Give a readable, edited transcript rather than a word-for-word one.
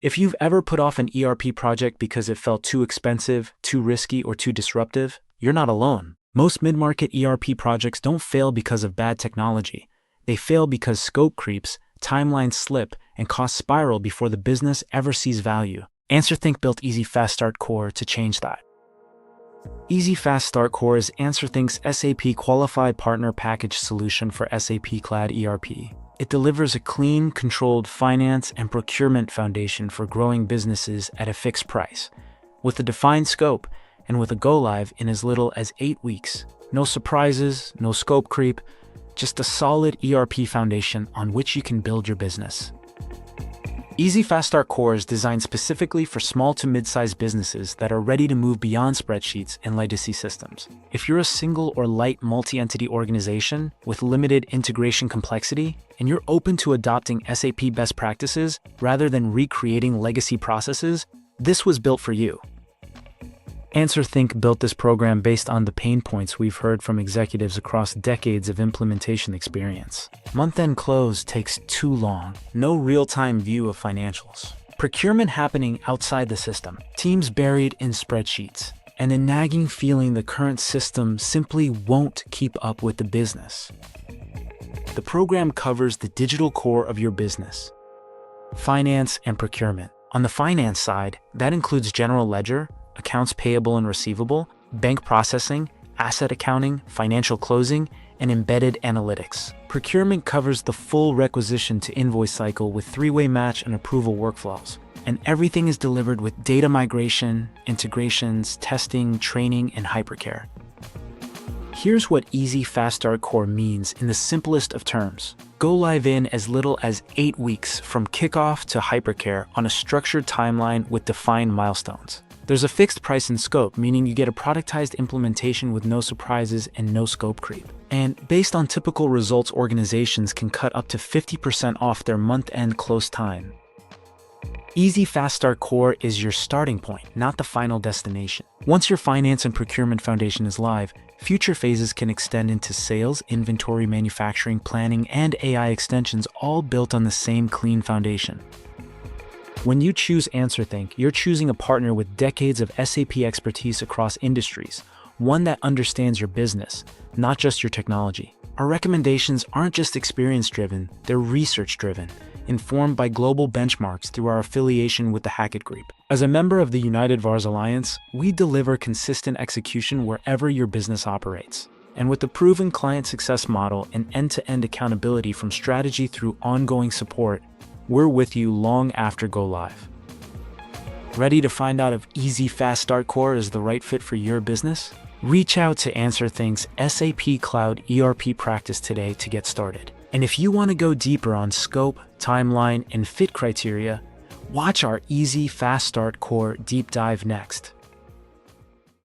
If you've ever put off an ERP project because it felt too expensive, too risky, or too disruptive, you're not alone. Most mid-market ERP projects don't fail because of bad technology. They fail because scope creeps, timelines slip, and costs spiral before the business ever sees value. Answerthink built EzFast Start Core to change that. EzFast Start Core is Answerthink's SAP-qualified partner package solution for SAP Cloud ERP. It delivers a clean, controlled finance and procurement foundation for growing businesses at a fixed price, with a defined scope and with a go-live in as little as 8 weeks. No surprises, no scope creep, just a solid ERP foundation on which you can build your business. EzFast Start Core is designed specifically for small to mid-sized businesses that are ready to move beyond spreadsheets and legacy systems. If you're a single or light multi-entity organization with limited integration complexity, and you're open to adopting SAP best practices rather than recreating legacy processes, this was built for you. Answerthink built this program based on the pain points we've heard from executives across decades of implementation experience. Month-end close takes too long, no real-time view of financials, procurement happening outside the system, teams buried in spreadsheets, and a nagging feeling the current system simply won't keep up with the business. The program covers the digital core of your business: finance and procurement. On the finance side, that includes general ledger, accounts payable and receivable, bank processing, asset accounting, financial closing, and embedded analytics. Procurement covers the full requisition to invoice cycle with three-way match and approval workflows. And everything is delivered with data migration, integrations, testing, training, and hypercare. Here's what EzFast Start Core means in the simplest of terms. Go live in as little as 8 weeks from kickoff to hypercare on a structured timeline with defined milestones. There's a fixed price and scope, meaning you get a productized implementation with no surprises and no scope creep. And based on typical results, organizations can cut up to 50% off their month-end close time. EzFast Start Core is your starting point, not the final destination. Once your finance and procurement foundation is live, future phases can extend into sales, inventory, manufacturing, planning, and AI extensions, all built on the same clean foundation. When you choose Answerthink, you're choosing a partner with decades of SAP expertise across industries, one that understands your business, not just your technology. Our recommendations aren't just experience-driven, they're research-driven, informed by global benchmarks through our affiliation with the Hackett Group. As a member of the United VARs Alliance, we deliver consistent execution wherever your business operates. And with the proven client success model and end-to-end accountability from strategy through ongoing support, we're with you long after go live. Ready to find out if EzFast Start Core is the right fit for your business? Reach out to Answerthink's SAP Cloud ERP practice today to get started. And if you want to go deeper on scope, timeline, and fit criteria, watch our EzFast Start Core deep dive next.